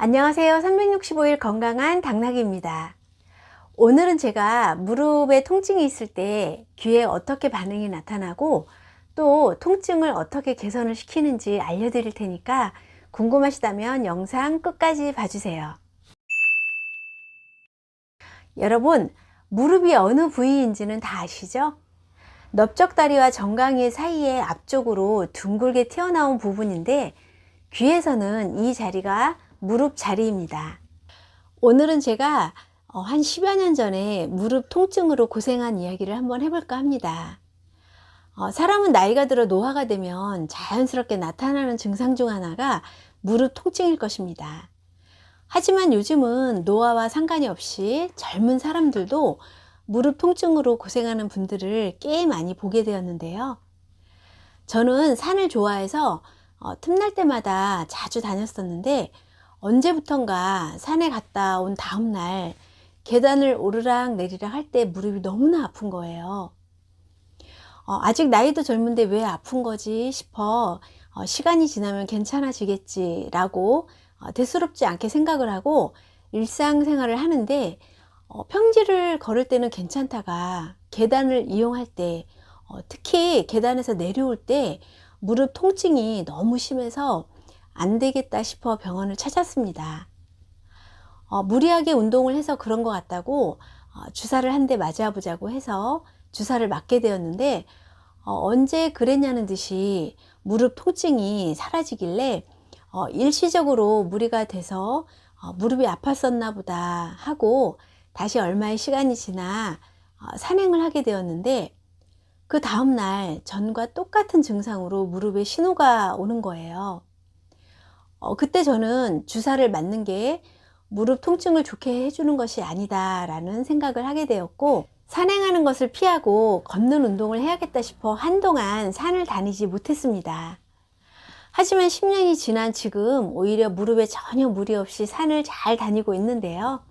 안녕하세요. 365일 건강한 당나귀입니다. 오늘은 제가 무릎에 통증이 있을 때 귀에 어떻게 반응이 나타나고 또 통증을 어떻게 개선을 시키는지 알려드릴 테니까 궁금하시다면 영상 끝까지 봐주세요. 여러분, 무릎이 어느 부위인지는 다 아시죠? 넓적다리와 정강이 사이에 앞쪽으로 둥글게 튀어나온 부분인데 귀에서는 이 자리가 무릎 자리입니다. 오늘은 제가 한 10여 년 전에 무릎 통증으로 고생한 이야기를 한번 해볼까 합니다. 사람은 나이가 들어 노화가 되면 자연스럽게 나타나는 증상 중 하나가 무릎 통증일 것입니다. 하지만 요즘은 노화와 상관이 없이 젊은 사람들도 무릎 통증으로 고생하는 분들을 꽤 많이 보게 되었는데요. 저는 산을 좋아해서 틈날 때마다 자주 다녔었는데 언제부턴가 산에 갔다 온 다음 날 계단을 오르락 내리락 할 때 무릎이 너무나 아픈 거예요. 아직 나이도 젊은데 왜 아픈 거지 싶어 시간이 지나면 괜찮아지겠지 라고 대수롭지 않게 생각을 하고 일상생활을 하는데 평지를 걸을 때는 괜찮다가 계단을 이용할 때 특히 계단에서 내려올 때 무릎 통증이 너무 심해서 안 되겠다 싶어 병원을 찾았습니다. 무리하게 운동을 해서 그런 것 같다고 주사를 한 대 맞아 보자고 해서 주사를 맞게 되었는데 언제 그랬냐는 듯이 무릎 통증이 사라지길래 일시적으로 무리가 돼서 무릎이 아팠었나 보다 하고 다시 얼마의 시간이 지나 산행을 하게 되었는데 그 다음날 전과 똑같은 증상으로 무릎에 신호가 오는 거예요. 그때 저는 주사를 맞는 게 무릎 통증을 좋게 해주는 것이 아니다 라는 생각을 하게 되었고 산행하는 것을 피하고 걷는 운동을 해야겠다 싶어 한동안 산을 다니지 못했습니다. 하지만 10년이 지난 지금 오히려 무릎에 전혀 무리 없이 산을 잘 다니고 있는데요.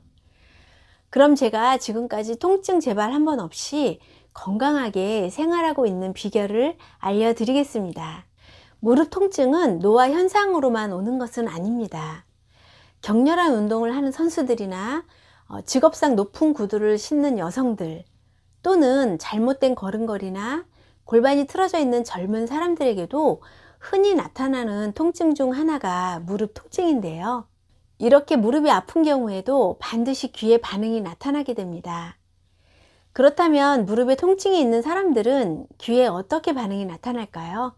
그럼 제가 지금까지 통증 재발 한 번 없이 건강하게 생활하고 있는 비결을 알려드리겠습니다. 무릎 통증은 노화 현상으로만 오는 것은 아닙니다. 격렬한 운동을 하는 선수들이나 직업상 높은 구두를 신는 여성들 또는 잘못된 걸음걸이나 골반이 틀어져 있는 젊은 사람들에게도 흔히 나타나는 통증 중 하나가 무릎 통증인데요. 이렇게 무릎이 아픈 경우에도 반드시 귀에 반응이 나타나게 됩니다. 그렇다면 무릎에 통증이 있는 사람들은 귀에 어떻게 반응이 나타날까요?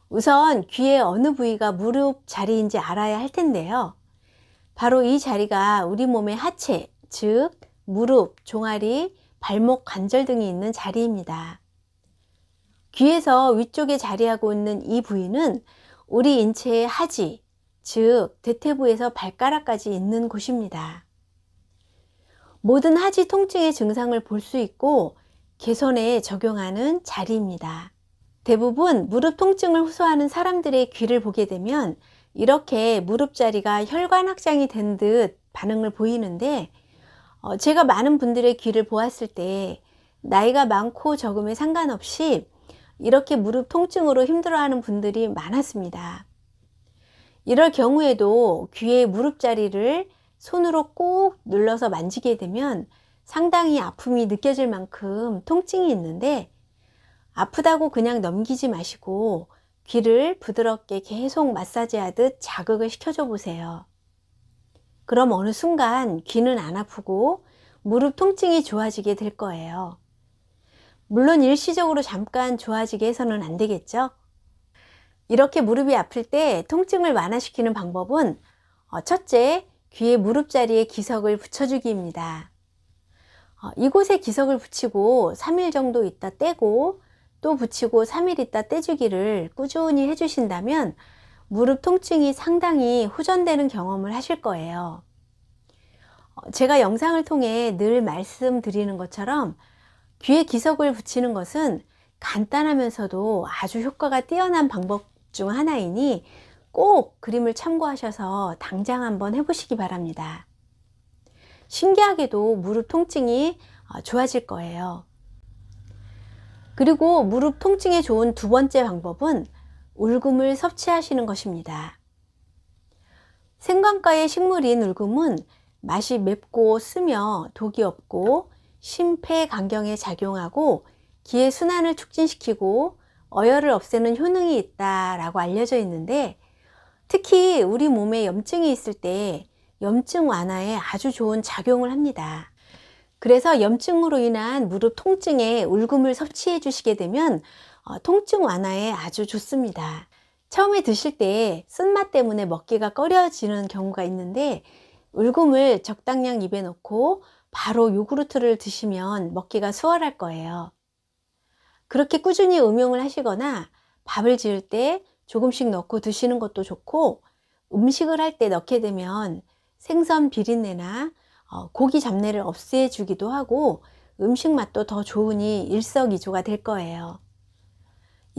우선 귀의 어느 부위가 무릎 자리인지 알아야 할 텐데요. 바로 이 자리가 우리 몸의 하체, 즉 무릎, 종아리, 발목 관절 등이 있는 자리입니다. 귀에서 위쪽에 자리하고 있는 이 부위는 우리 인체의 하지, 즉 대퇴부에서 발가락까지 있는 곳입니다. 모든 하지 통증의 증상을 볼 수 있고 개선에 적용하는 자리입니다. 대부분 무릎 통증을 호소하는 사람들의 귀를 보게 되면 이렇게 무릎 자리가 혈관 확장이 된 듯 반응을 보이는데 제가 많은 분들의 귀를 보았을 때 나이가 많고 적음에 상관없이 이렇게 무릎 통증으로 힘들어하는 분들이 많았습니다. 이럴 경우에도 귀의 무릎 자리를 손으로 꾹 눌러서 만지게 되면 상당히 아픔이 느껴질 만큼 통증이 있는데 아프다고 그냥 넘기지 마시고 귀를 부드럽게 계속 마사지하듯 자극을 시켜줘 보세요. 그럼 어느 순간 귀는 안 아프고 무릎 통증이 좋아지게 될 거예요. 물론 일시적으로 잠깐 좋아지게 해서는 안 되겠죠? 이렇게 무릎이 아플 때 통증을 완화시키는 방법은 첫째, 귀의 무릎 자리에 기석을 붙여주기입니다. 이곳에 기석을 붙이고 3일 정도 있다 떼고 또 붙이고 3일 있다 떼주기를 꾸준히 해주신다면 무릎 통증이 상당히 호전되는 경험을 하실 거예요. 제가 영상을 통해 늘 말씀드리는 것처럼 귀에 기석을 붙이는 것은 간단하면서도 아주 효과가 뛰어난 방법 중 하나이니 꼭 그림을 참고하셔서 당장 한번 해보시기 바랍니다. 신기하게도 무릎 통증이 좋아질 거예요. 그리고 무릎 통증에 좋은 두 번째 방법은 울금을 섭취하시는 것입니다. 생강가의 식물인 울금은 맛이 맵고 쓰며 독이 없고 심폐강경에 작용하고 기의 순환을 촉진시키고 어혈을 없애는 효능이 있다라고 알려져 있는데, 특히 우리 몸에 염증이 있을 때 염증 완화에 아주 좋은 작용을 합니다. 그래서 염증으로 인한 무릎 통증에 울금을 섭취해 주시게 되면 통증 완화에 아주 좋습니다. 처음에 드실 때 쓴맛 때문에 먹기가 꺼려지는 경우가 있는데, 울금을 적당량 입에 넣고 바로 요구르트를 드시면 먹기가 수월할 거예요. 그렇게 꾸준히 음용을 하시거나 밥을 지을 때 조금씩 넣고 드시는 것도 좋고, 음식을 할 때 넣게 되면 생선 비린내나 고기 잡내를 없애주기도 하고 음식 맛도 더 좋으니 일석이조가 될 거예요.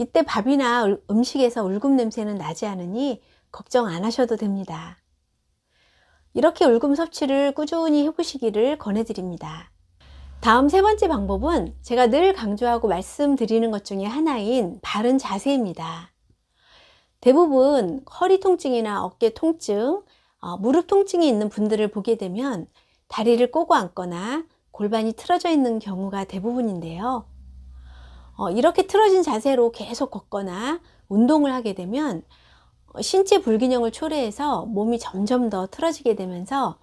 이때 밥이나 음식에서 울금 냄새는 나지 않으니 걱정 안 하셔도 됩니다. 이렇게 울금 섭취를 꾸준히 해보시기를 권해드립니다. 다음 세 번째 방법은 제가 늘 강조하고 말씀드리는 것 중에 하나인 바른 자세입니다. 대부분 허리 통증이나 어깨 통증, 무릎 통증이 있는 분들을 보게 되면 다리를 꼬고 앉거나 골반이 틀어져 있는 경우가 대부분인데요. 이렇게 틀어진 자세로 계속 걷거나 운동을 하게 되면 신체 불균형을 초래해서 몸이 점점 더 틀어지게 되면서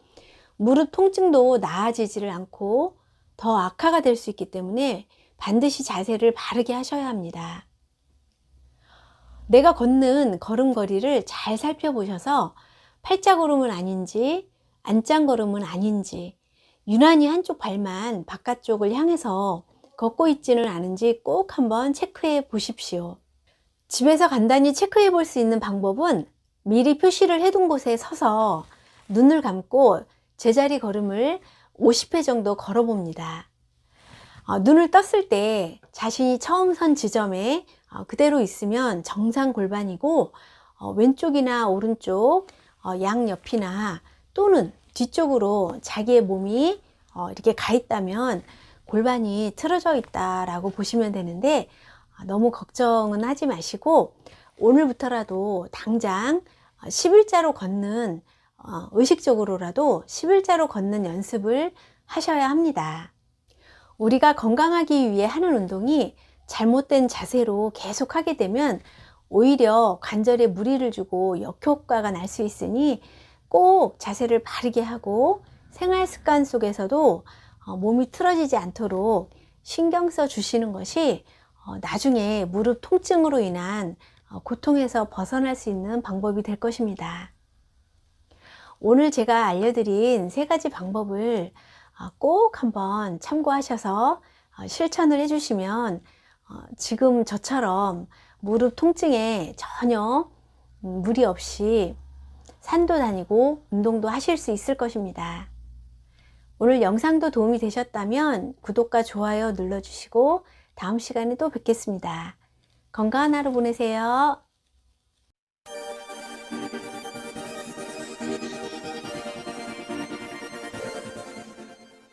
무릎 통증도 나아지지를 않고 더 악화가 될 수 있기 때문에 반드시 자세를 바르게 하셔야 합니다. 내가 걷는 걸음걸이를 잘 살펴보셔서 팔자걸음은 아닌지 안짱걸음은 아닌지, 유난히 한쪽 발만 바깥쪽을 향해서 걷고 있지는 않은지 꼭 한번 체크해 보십시오. 집에서 간단히 체크해 볼 수 있는 방법은 미리 표시를 해둔 곳에 서서 눈을 감고 제자리 걸음을 50회 정도 걸어 봅니다. 눈을 떴을 때 자신이 처음 선 지점에 그대로 있으면 정상 골반이고, 왼쪽이나 오른쪽, 양옆이나 또는 뒤쪽으로 자기의 몸이 이렇게 가 있다면 골반이 틀어져 있다라고 보시면 되는데, 너무 걱정은 하지 마시고 오늘부터라도 당장 10일자로 걷는, 의식적으로라도 10일자로 걷는 연습을 하셔야 합니다. 우리가 건강하기 위해 하는 운동이 잘못된 자세로 계속 하게 되면 오히려 관절에 무리를 주고 역효과가 날 수 있으니 꼭 자세를 바르게 하고 생활 습관 속에서도 몸이 틀어지지 않도록 신경 써 주시는 것이 나중에 무릎 통증으로 인한 고통에서 벗어날 수 있는 방법이 될 것입니다. 오늘 제가 알려드린 세 가지 방법을 꼭 한번 참고하셔서 실천을 해주시면 지금 저처럼 무릎 통증에 전혀 무리 없이 산도 다니고 운동도 하실 수 있을 것입니다. 오늘 영상도 도움이 되셨다면 구독과 좋아요 눌러주시고 다음 시간에 또 뵙겠습니다. 건강한 하루 보내세요.